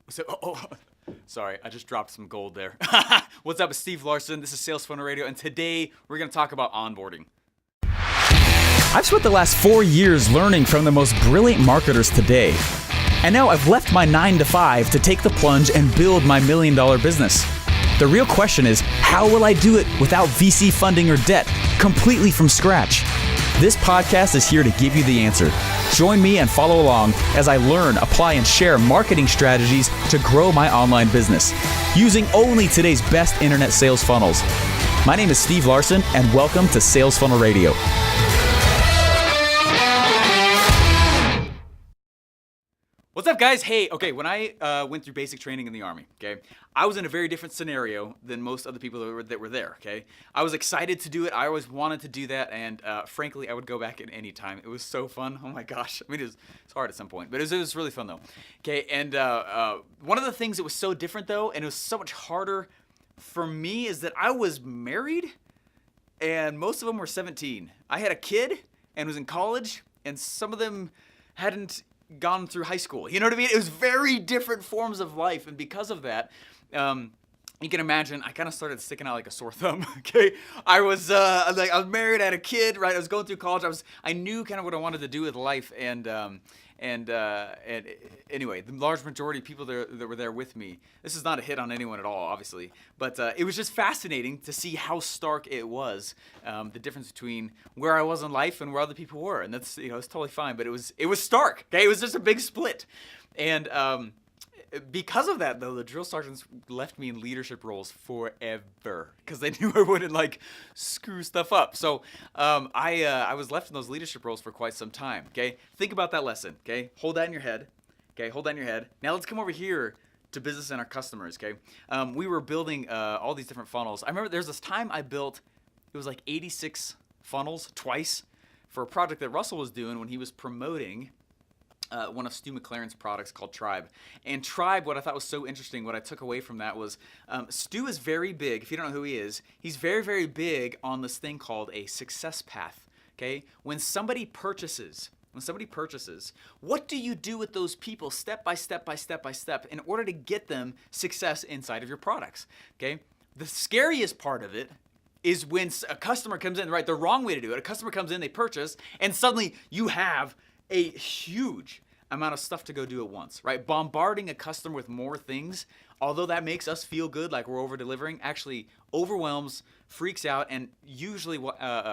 So, sorry, I just dropped some gold there. What's up, it's Steve Larsen. This is Sales Funnel Radio, and today we're going to talk about onboarding. I've spent the last 4 years learning from the most brilliant marketers today. And now I've left my 9-to-5 to take the plunge and build my $1 million business. The real question is, how will I do it without VC funding or debt, completely from scratch? This podcast is here to give you the answer. Join me and follow along as I learn, apply, and share marketing strategies to grow my online business, using only today's best internet sales funnels. My name is Steve Larsen, and welcome to Sales Funnel Radio. What's up, guys? Hey, okay, when I went through basic training in the Army, okay, I was in a very different scenario than most other people that were there, okay? I was excited to do it. I always wanted to do that, and frankly, I would go back at any time. It was so fun. Oh my gosh. I mean, it's hard at some point, but it was really fun, though. Okay, and one of the things that was so different, though, and it was so much harder for me, is that I was married, and most of them were 17. I had a kid and was in college, and some of them hadn't gone through high school. You know what I mean? It was very different forms of life, and because of that, you can imagine I kind of started sticking out like a sore thumb. Okay, I was married, I had a kid, right? I was going through college. I knew kind of what I wanted to do with life, and anyway, the large majority of people that were there with me. This is not a hit on anyone at all, obviously, but it was just fascinating to see how stark it was, the difference between where I was in life and where other people were, and that's it's totally fine, but it was stark. Okay, it was just a big split, and because of that, though, the drill sergeants left me in leadership roles forever because they knew I wouldn't screw stuff up. So I was left in those leadership roles for quite some time. Okay, think about that lesson. Okay, hold that in your head. Okay, hold that in your head. Now let's come over here to business and our customers. Okay, we were building all these different funnels. I remember there's this time I built, it was like 86 funnels twice for a project that Russell was doing when he was promoting one of Stu McLaren's products called Tribe. And Tribe, what I thought was so interesting, what I took away from that was Stu is very big. If you don't know who he is, he's very, very big on this thing called a success path. Okay? When somebody purchases, what do you do with those people step by step by step by step in order to get them success inside of your products? Okay? The scariest part of it is when a customer comes in, right? The wrong way to do it. A customer comes in, they purchase, and suddenly you have a huge amount of stuff to go do at once, right? Bombarding a customer with more things, although that makes us feel good, like we're over-delivering, actually overwhelms, freaks out, and usually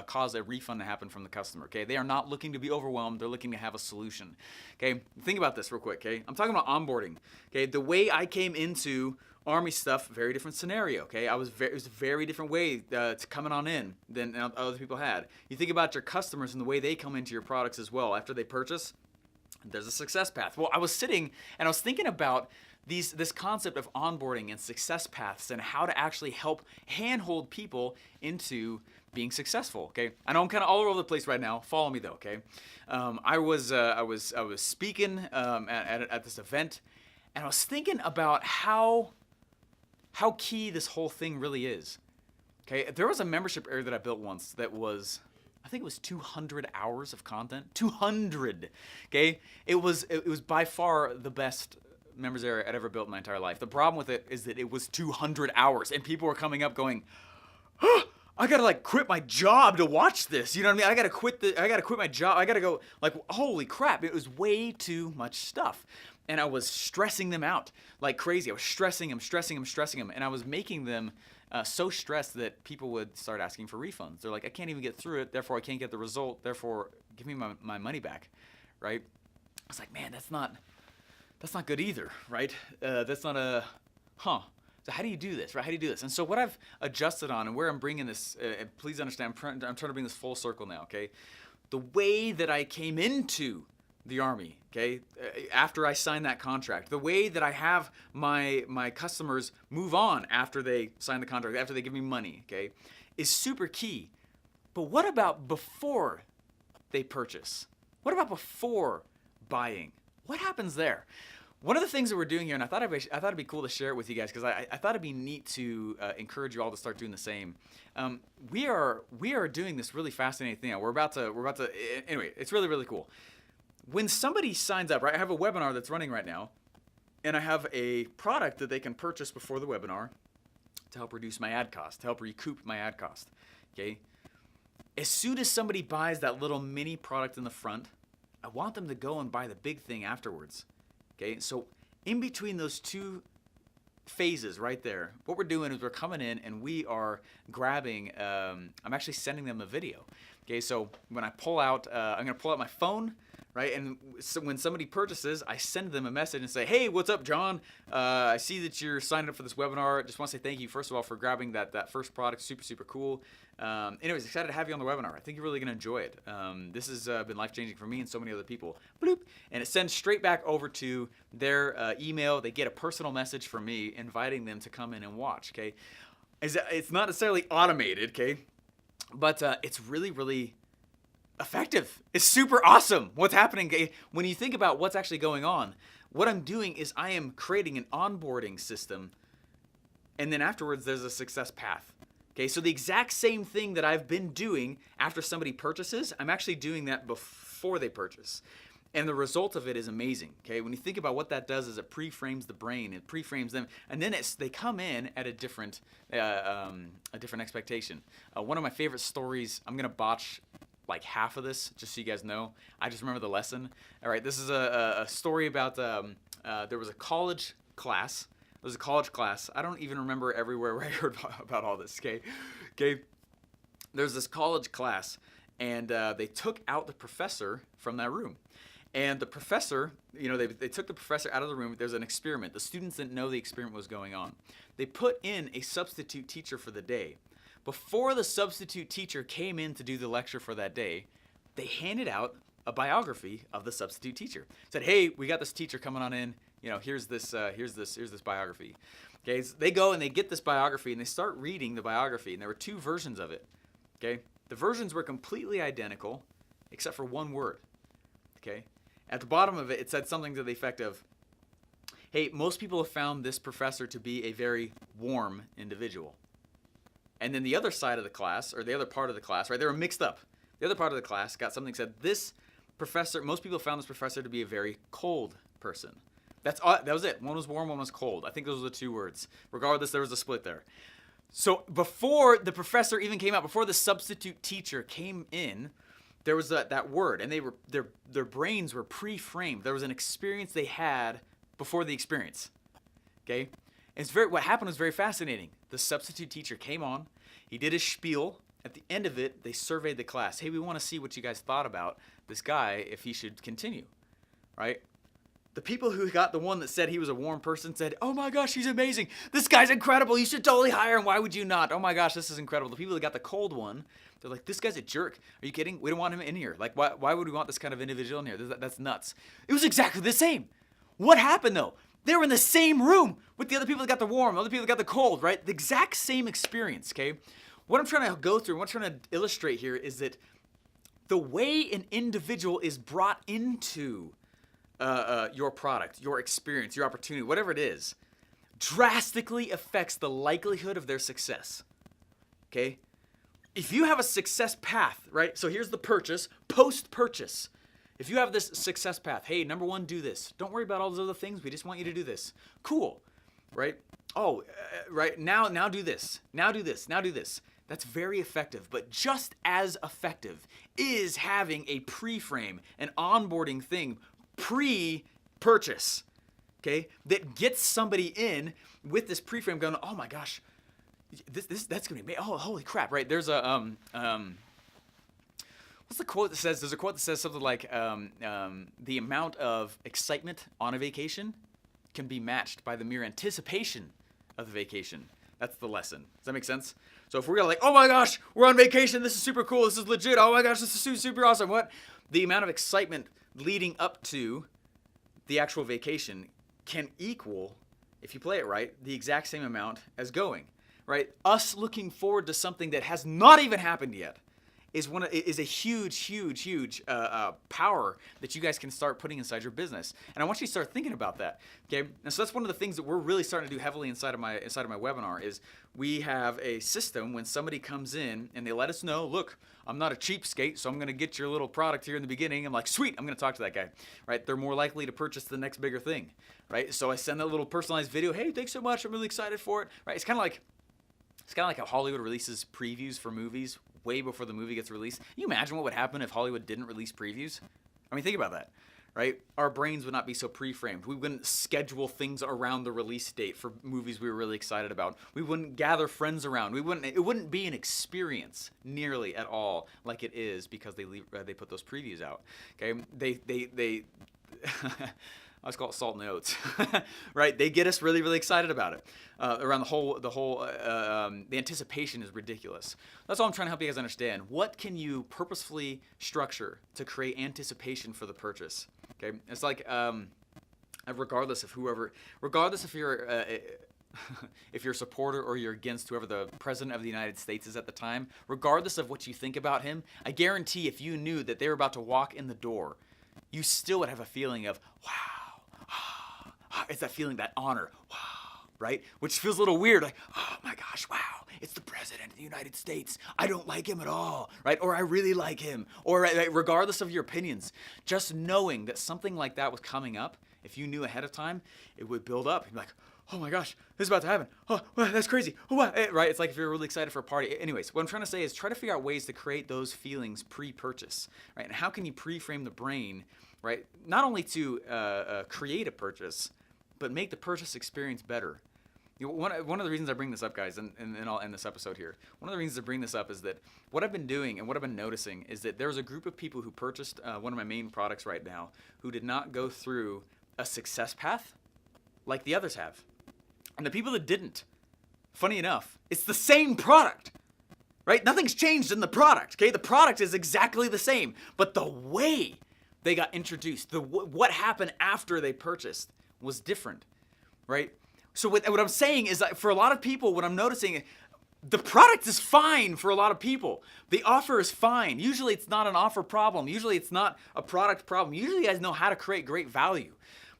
cause a refund to happen from the customer, okay? They are not looking to be overwhelmed. They're looking to have a solution, okay? Think about this real quick, okay? I'm talking about onboarding, okay? The way I came into Army stuff, very different scenario, okay? It was a very different way to coming on in than other people had. You think about your customers and the way they come into your products as well. After they purchase, there's a success path. Well, I was sitting and I was thinking about this concept of onboarding and success paths and how to actually help handhold people into being successful, okay? I know I'm kind of all over the place right now. Follow me though, okay? I was speaking at this event, and I was thinking about how key this whole thing really is. Okay, there was a membership area that I built once that was, I think it was 200 hours of content. 200. Okay, it was by far the best members area I'd ever built in my entire life. The problem with it is that it was 200 hours, and people were coming up going, oh, I gotta quit my job to watch this. You know what I mean? I gotta quit my job. I gotta go, holy crap. It was way too much stuff. And I was stressing them out like crazy. I was stressing them. And I was making them so stressed that people would start asking for refunds. They're like, I can't even get through it. Therefore, I can't get the result. Therefore, give me my money back, right? I was like, man, that's not good either, right? That's not So how do you do this, right? How do you do this? And so what I've adjusted on and where I'm bringing this, please understand, I'm trying to bring this full circle now, okay? The way that I came into the Army, okay, after I signed that contract, the way that I have my customers move on after they sign the contract, after they give me money, okay, is super key. But what about before they purchase? What about before buying? What happens there? One of the things that we're doing here, and I thought it'd be cool to share it with you guys because I thought it'd be neat to encourage you all to start doing the same. We are doing this really fascinating thing. We're about to anyway. It's really, really cool. When somebody signs up, right? I have a webinar that's running right now. and I have a product that they can purchase before the webinar to help reduce my ad cost, to help recoup my ad cost. Okay. As soon as somebody buys that little mini product in the front, I want them to go and buy the big thing afterwards. Okay. So in between those two phases right there, what we're doing is we're coming in and we are grabbing, I'm actually sending them a video. Okay, so when I pull out, I'm gonna pull out my phone, right? And so when somebody purchases, I send them a message and say, hey, what's up, John? I see that you're signing up for this webinar. Just want to say thank you, first of all, for grabbing that first product. Super, super cool. Anyways, excited to have you on the webinar. I think you're really gonna enjoy it. This has been life-changing for me and so many other people. Bloop. And it sends straight back over to their email. They get a personal message from me inviting them to come in and watch, okay? It's not necessarily automated, okay? But it's really, really effective. It's super awesome what's happening. When you think about what's actually going on, what I'm doing is I am creating an onboarding system, and then afterwards there's a success path. Okay, so the exact same thing that I've been doing after somebody purchases, I'm actually doing that before they purchase. And the result of it is amazing. Okay, when you think about what that does is it pre-frames the brain, it pre-frames them, and then they come in at a different expectation. One of my favorite stories, I'm gonna botch like half of this, just so you guys know. I just remember the lesson. All right, this is a story about there was a college class. It was a college class. I don't even remember everywhere where I heard about all this. Okay. There's this college class, and they took out the professor from that room. And the professor, they took the professor out of the room. There's an experiment. The students didn't know the experiment was going on. They put in a substitute teacher for the day. Before the substitute teacher came in to do the lecture for that day, they handed out a biography of the substitute teacher. Said, hey, we got this teacher coming on in. Here's this biography. Okay, so they go and they get this biography and they start reading the biography. And there were two versions of it. Okay, the versions were completely identical except for one word. Okay. At the bottom of it, it said something to the effect of, hey, most people have found this professor to be a very warm individual. And then the other side of the class, or the other part of the class, right, they were mixed up. The other part of the class got something that said, this professor, most people found this professor to be a very cold person. That was it. One was warm, one was cold. I think those were the two words. Regardless, there was a split there. So before the professor even came out, before the substitute teacher came in, there was that word, and their brains were pre-framed. There was an experience they had before the experience. Okay, what happened was very fascinating. The substitute teacher came on, he did his spiel. At the end of it, they surveyed the class. Hey, we want to see what you guys thought about this guy, if he should continue, right? The people who got the one that said he was a warm person said, oh my gosh, he's amazing. This guy's incredible. You should totally hire him. Why would you not? Oh my gosh, this is incredible. The people that got the cold one, they're like, this guy's a jerk. Are you kidding? We don't want him in here. Like, why would we want this kind of individual in here? That's nuts. It was exactly the same. What happened though? They were in the same room with the other people that got the warm, other people that got the cold, right? The exact same experience, okay? What I'm trying to go through, what I'm trying to illustrate here is that the way an individual is brought into your product, your experience, your opportunity, whatever it is, drastically affects the likelihood of their success, okay? If you have a success path, right? So here's the purchase, post-purchase. If you have this success path, hey, number one, do this. Don't worry about all those other things. We just want you to do this. Cool, right? Oh, right, now do this. Now do this. Now do this. That's very effective, but just as effective is having a pre-frame, an onboarding thing, pre-purchase, okay, that gets somebody in with this pre-frame going, oh my gosh, that's gonna be, oh, holy crap, right? There's a, what's the quote that says, there's a quote that says something like, the amount of excitement on a vacation can be matched by the mere anticipation of the vacation. That's the lesson. Does that make sense? So if we're gonna like, oh my gosh, we're on vacation, this is super cool, this is legit, oh my gosh, this is super, super awesome, what? The amount of excitement leading up to the actual vacation can equal, if you play it right, the exact same amount as going, right? Us looking forward to something that has not even happened yet is a huge power that you guys can start putting inside your business. And I want you to start thinking about that. Okay, and so that's one of the things that we're really starting to do heavily inside of my webinar is we have a system when somebody comes in and they let us know, look, I'm not a cheapskate, so I'm going to get your little product here in the beginning. I'm like, sweet, I'm going to talk to that guy, right? They're more likely to purchase the next bigger thing, right? So I send that little personalized video. Hey, thanks so much. I'm really excited for it, right? It's kind of like how Hollywood releases previews for movies way before the movie gets released. Can you imagine what would happen if Hollywood didn't release previews? I mean, think about that, right? Our brains would not be so pre-framed. We wouldn't schedule things around the release date for movies we were really excited about. We wouldn't gather friends around. It wouldn't be an experience nearly at all like it is because they put those previews out. Okay, they I always call it salt and oats, right? They get us really excited about it. Around the anticipation is ridiculous. That's all I'm trying to help you guys understand. What can you purposefully structure to create anticipation for the purchase? Okay, it's like regardless if you're if you're a supporter or you're against whoever the president of the United States is at the time, regardless of what you think about him, I guarantee if you knew that they were about to walk in the door, you still would have a feeling of wow. It's that feeling, that honor, wow, right? Which feels a little weird, like, oh my gosh, wow, it's the president of the United States. I don't like him at all, right? Or I really like him, or right, regardless of your opinions, just knowing that something like that was coming up, if you knew ahead of time, it would build up. You'd be like, oh my gosh, this is about to happen. Oh, wow, that's crazy. Oh, wow. Right? It's like if you're really excited for a party. Anyways, what I'm trying to say is try to figure out ways to create those feelings pre-purchase, right? And how can you pre-frame the brain, right? Not only to create a purchase, but make the purchase experience better. You know, one of the reasons I bring this up, guys, and I'll end this episode here. One of the reasons I bring this up is that what I've been doing and what I've been noticing is that there's a group of people who purchased one of my main products right now who did not go through a success path like the others have. And the people that didn't, funny enough, it's the same product, right? Nothing's changed in the product, okay? The product is exactly the same, but the way they got introduced, what happened after they purchased was different, right? So what I'm saying is that for a lot of people, what I'm noticing, the product is fine for a lot of people. The offer is fine. Usually it's not an offer problem. Usually it's not a product problem. Usually you guys know how to create great value.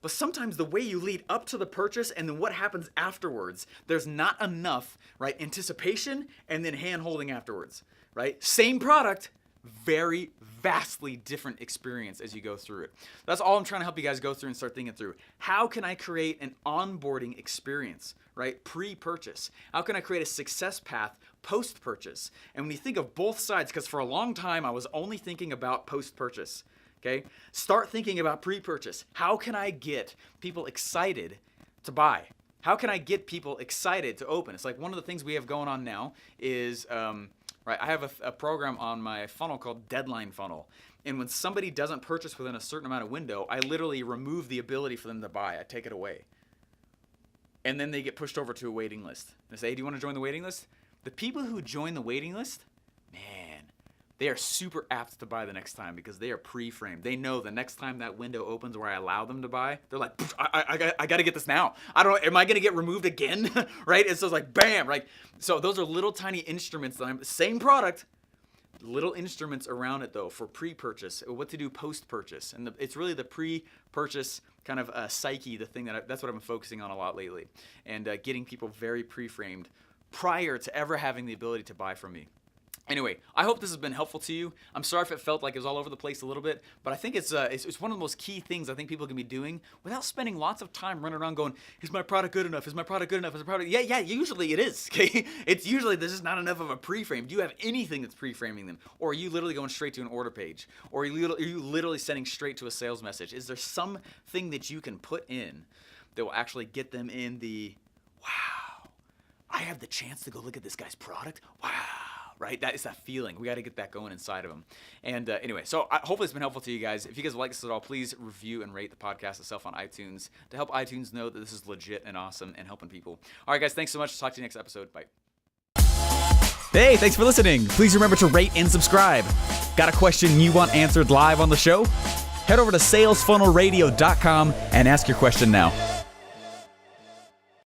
But sometimes the way you lead up to the purchase and then what happens afterwards, there's not enough, right, anticipation and then hand-holding afterwards, right? Same product, very vastly different experience as you go through it. That's all I'm trying to help you guys go through and start thinking through. How can I create an onboarding experience, right? Pre-purchase. How can I create a success path post-purchase? And when you think of both sides, because for a long time I was only thinking about post-purchase, okay? Start thinking about pre-purchase. How can I get people excited to buy? How can I get people excited to open? It's like one of the things we have going on now is, right, I have a program on my funnel called Deadline Funnel. And when somebody doesn't purchase within a certain amount of window, I literally remove the ability for them to buy. I take it away. And then they get pushed over to a waiting list. And I say, hey, do you want to join the waiting list? The people who join the waiting list, man, they are super apt to buy the next time because they are pre-framed. They know the next time that window opens where I allow them to buy, they're like, I got to get this now. I don't know, am I going to get removed again? Right? And so it's like, bam, right? So those are little tiny instruments that same product, little instruments around it though for pre-purchase, what to do post-purchase. And it's really the pre-purchase kind of psyche, the thing that's what I've been focusing on a lot lately. And getting people very pre-framed prior to ever having the ability to buy from me. Anyway, I hope this has been helpful to you. I'm sorry if it felt like it was all over the place a little bit, but I think it's one of the most key things I think people can be doing without spending lots of time running around going, is my product good enough? Is my product good enough? Is the product? Yeah, usually it is, okay? It's usually there's just not enough of a pre-frame. Do you have anything that's pre-framing them? Or are you literally going straight to an order page? Or are you literally sending straight to a sales message? Is there something that you can put in that will actually get them in the, wow, I have the chance to go look at this guy's product? Wow. Right? That is that feeling. We got to get that going inside of them. And anyway, so hopefully it's been helpful to you guys. If you guys like this at all, please review and rate the podcast itself on iTunes to help iTunes know that this is legit and awesome and helping people. All right, guys, thanks so much. Talk to you next episode. Bye. Hey, thanks for listening. Please remember to rate and subscribe. Got a question you want answered live on the show? Head over to salesfunnelradio.com and ask your question now.